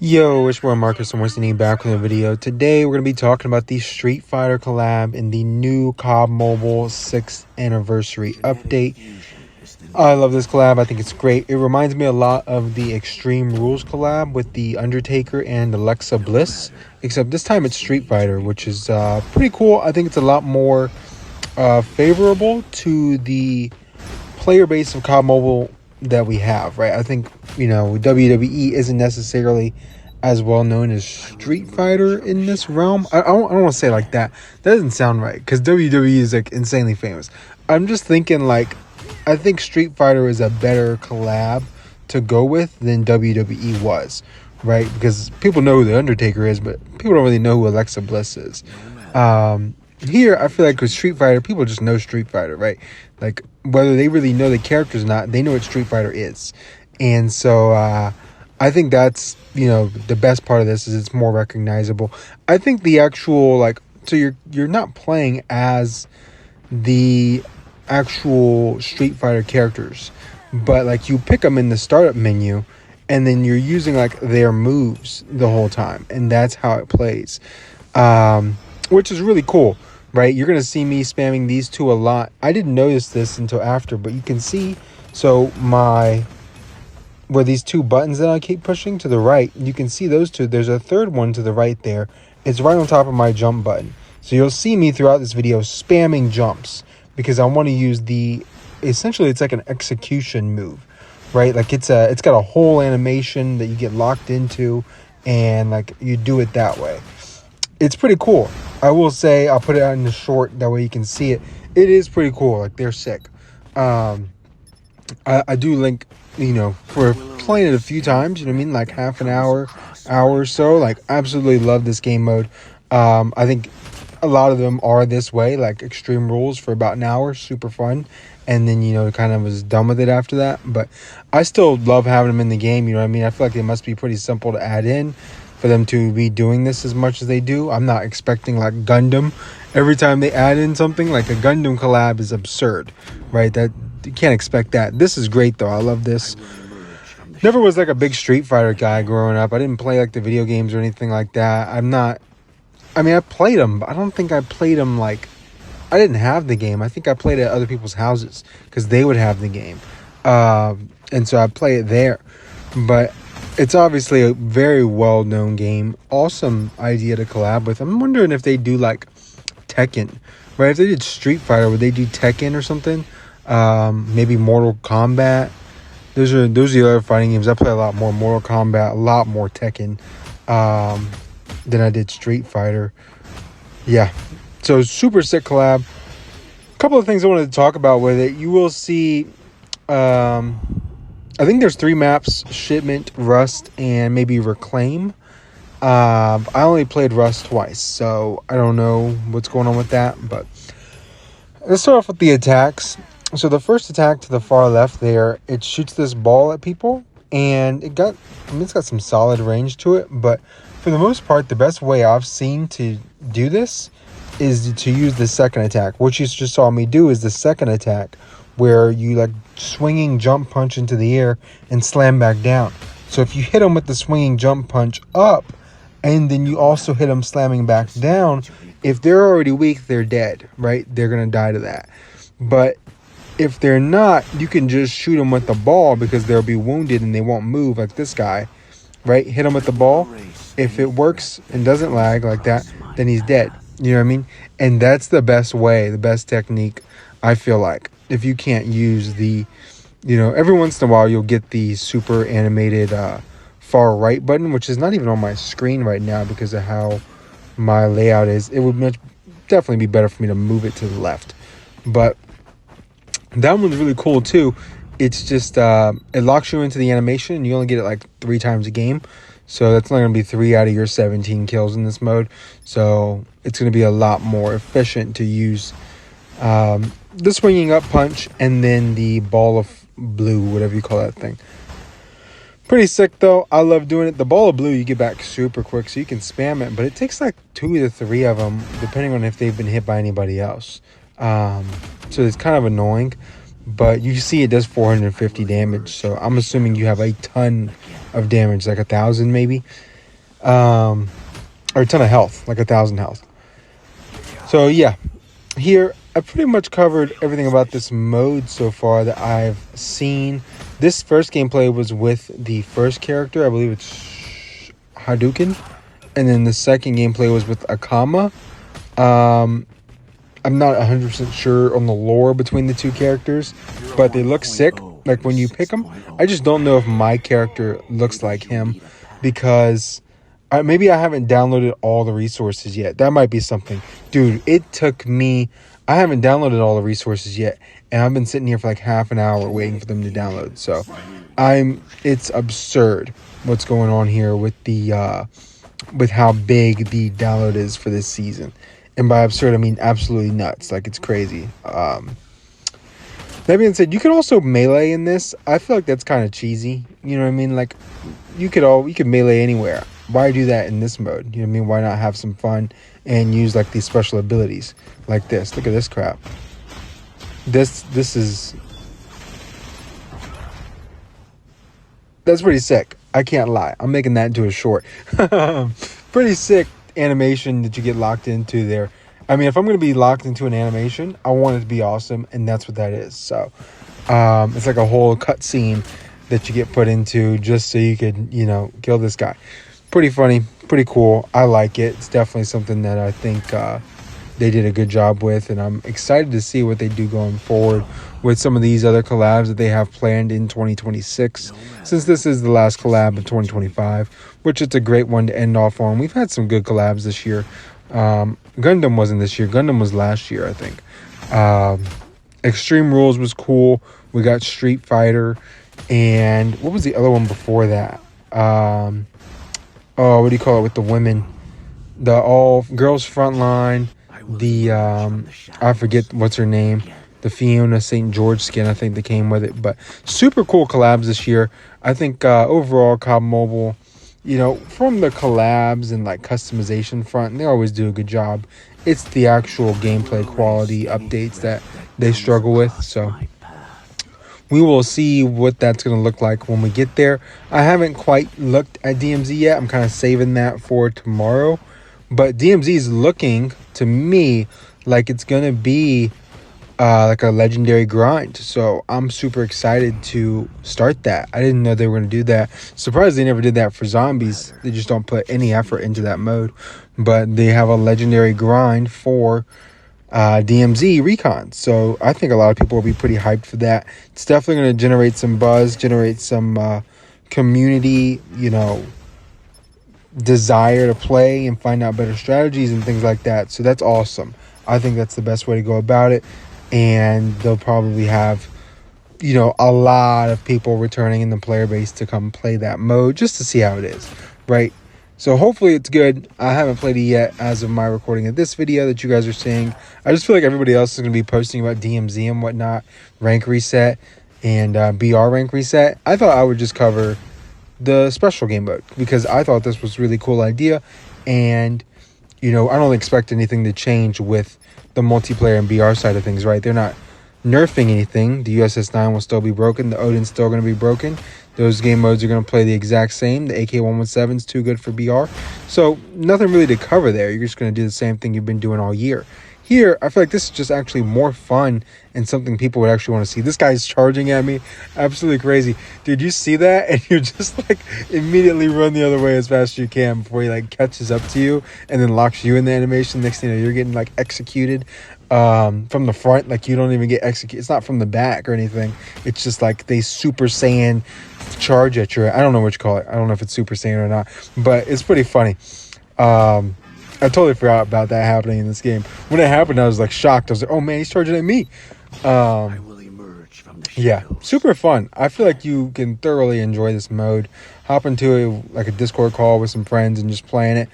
Yo, it's your boy Marcus and we're sitting back with a video. Today we're going to be talking about the Street Fighter collab in the new COD Mobile 6th anniversary update. I love this collab. I think it's great. It reminds me a lot of the Extreme Rules collab with the Undertaker and Alexa Bliss, except this time it's Street Fighter, which is pretty cool. I think it's a lot more favorable to the player base of COD Mobile that we have, right? I think, WWE isn't necessarily as well known as Street Fighter in this realm. I don't want to say it like that. That doesn't sound right because WWE is like insanely famous. I'm just thinking like, I think Street Fighter is a better collab to go with than WWE was, right? Because people know who the Undertaker is, but people don't really know who Alexa Bliss is. Here, I feel like with Street Fighter, people just know Street Fighter, right? Like, whether they really know the characters or not, they know what Street Fighter is. And so, I think that's, the best part of this is it's more recognizable. I think the actual, so you're not playing as the actual Street Fighter characters, but, you pick them in the startup menu, and then you're using, their moves the whole time. And that's how it plays, which is really cool. Right, you're going to see me spamming these two a lot. I didn't notice this until after, but you can see, so where these two buttons that I keep pushing to the right, you can see those two. There's a third one to the right there. It's right on top of my jump button. So you'll see me throughout this video spamming jumps because I want to use essentially it's like an execution move, right? Like it's got a whole animation that you get locked into and you do it that way. It's pretty cool. I will say, I'll put it out in the short, that way you can see it. It is pretty cool. They're sick. I do link, for playing it a few times, like half an hour or so. Absolutely love this game mode. I think a lot of them are this way, like Extreme Rules for about an hour, super fun. And then, kind of was done with it after that. But I still love having them in the game, I feel like they must be pretty simple to add in for them to be doing this as much as they do. I'm not expecting Gundam every time they add in something. Like a Gundam collab is absurd, right? That you can't expect that. This is great though. I love this. Never was a big Street Fighter guy growing up. I didn't play the video games or anything like that. I played them, but I don't think I played them I didn't have the game. I think I played at other people's houses because they would have the game. And so I play it there. But it's obviously a very well-known game. Awesome idea to collab with. I'm wondering if they do Tekken, right? If they did Street Fighter, would they do Tekken or something? Maybe Mortal Kombat. Those are the other fighting games. I play a lot more Mortal Kombat, a lot more Tekken than I did Street Fighter. Yeah, so super sick collab. A couple of things I wanted to talk about with it. You will see. I think there's 3 maps: Shipment, Rust, and maybe Reclaim. I only played Rust twice, so I don't know what's going on with that. But let's start off with the attacks. So the first attack to the far left there, it shoots this ball at people, and it's got some solid range to it. But for the most part, the best way I've seen to do this is to use the second attack. What you just saw me do is the second attack, where you swinging jump punch into the air and slam back down. So if you hit them with the swinging jump punch up, and then you also hit them slamming back down, if they're already weak, they're dead, right? They're going to die to that. But if they're not, you can just shoot them with the ball because they'll be wounded and they won't move like this guy, right? Hit him with the ball. If it works and doesn't lag like that, then he's dead. You know what I mean? And that's the best way, the best technique, I feel like. If you can't use every once in a while you'll get the super animated far right button, which is not even on my screen right now because of how my layout is. It would definitely be better for me to move it to the left. But that one's really cool too. It's just, it locks you into the animation and you only get it 3 times a game. So that's only going to be 3 out of your 17 kills in this mode. So it's going to be a lot more efficient to use the swinging up punch and then the ball of blue, whatever you call that thing. Pretty sick though. I love doing it. The ball of blue you get back super quick, so you can spam it, but it takes 2 to 3 of them depending on if they've been hit by anybody else. So it's kind of annoying, but you see it does 450 damage. So I'm assuming you have a ton of damage, like 1,000 maybe, or a ton of health, like 1,000 health. So yeah, here I pretty much covered everything about this mode so far that I've seen. This first gameplay was with the first character, I believe it's Hadouken, and then the second gameplay was with Akama. I'm not 100% sure on the lore between the two characters, but they look sick, like when you pick them. I just don't know if my character looks like him, because maybe I haven't downloaded all the resources yet. That might be something. Dude, it took me... I haven't downloaded all the resources yet, and I've been sitting here for like half an hour waiting for them to download. So it's absurd what's going on here with the with how big the download is for this season. And by absurd, I mean absolutely nuts. Like, it's crazy. That being said, you could also melee in this. I feel like that's kind of cheesy. You know what I mean? Like, you could melee anywhere. Why do that in this mode? You know what I mean? Why not have some fun and use like these special abilities like this? Look at this crap. This is... That's pretty sick. I can't lie. I'm making that into a short. Pretty sick animation that you get locked into there. I mean, if I'm going to be locked into an animation, I want it to be awesome, and that's what that is. So it's like a whole cutscene that you get put into just so you could, you know, kill this guy. Pretty funny, pretty cool. I like it. It's definitely something that I think they did a good job with, and I'm excited to see what they do going forward with some of these other collabs that they have planned in 2026, since this is the last collab of 2025, which it's a great one to end off on. We've had some good collabs this year. Gundam wasn't this year. Gundam was last year, I think. Extreme Rules was cool. We got Street Fighter, and what was the other one before that? What do you call it with the women? The all girls frontline. The I forget what's her name. The Fiona St. George skin, I think, that came with it. But super cool collabs this year. I think overall, Codm Mobile, you know, from the collabs and like customization front, they always do a good job. It's the actual gameplay quality updates that they struggle with. So we will see what that's going to look like when we get there. I haven't quite looked at DMZ yet. I'm kind of saving that for tomorrow. But DMZ is looking to me like it's going to be like a legendary grind. So I'm super excited to start that. I didn't know they were going to do that. Surprised they never did that for zombies. They just don't put any effort into that mode. But they have a legendary grind for DMZ recon. So I think a lot of people will be pretty hyped for that. It's definitely going to generate some buzz, generate some community, you know, desire to play and find out better strategies and things like that. So that's awesome. I think that's the best way to go about it. And they'll probably have, you know, a lot of people returning in the player base to come play that mode just to see how it is, right? So hopefully it's good. I haven't played it yet as of my recording of this video that you guys are seeing. I just feel like everybody else is going to be posting about DMZ and whatnot, rank reset and BR rank reset. I thought I would just cover the special game mode because I thought this was a really cool idea. And, you know, I don't expect anything to change with the multiplayer and BR side of things, right? They're not nerfing anything. The USS-9 will still be broken. The Odin's still going to be broken. Those game modes are going to play the exact same. The AK-117 is too good for BR. So nothing really to cover there. You're just going to do the same thing you've been doing all year. Here, I feel like this is just actually more fun and something people would actually want to see. This guy's charging at me. Absolutely crazy. Dude, you see that? And you just like immediately run the other way as fast as you can before he like catches up to you and then locks you in the animation. Next thing you know, you're getting like executed from the front. Like you don't even get executed. It's not from the back or anything. It's just like they Super Saiyan charge at you. I don't know what you call it. I don't know if it's Super Saiyan or not, but it's pretty funny. I totally forgot about that happening in this game. When it happened, I was like shocked. I was like, oh man, he's charging at me. Yeah, super fun. I feel like you can thoroughly enjoy this mode. Hop into like a Discord call with some friends and just playing it.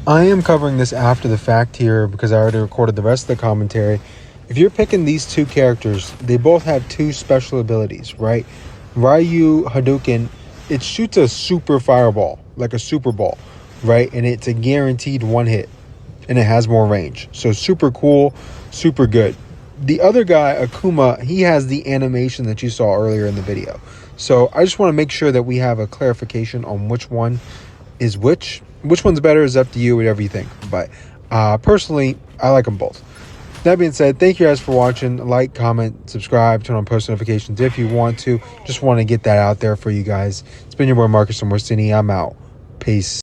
I am covering this after the fact here because I already recorded the rest of the commentary. If you're picking these two characters, they both have two special abilities, right? Ryu Hadouken, it shoots a super fireball, like a super ball, right? And it's a guaranteed one hit and it has more range. So super cool, super good. The other guy, Akuma, he has the animation that you saw earlier in the video. So I just want to make sure that we have a clarification on which one is which. Which one's better is up to you, whatever you think. But personally, I like them both. That being said, thank you guys for watching. Like, comment, subscribe, turn on post notifications if you want to. Just want to get that out there for you guys. It's been your boy Marcus from City. I'm out. Peace.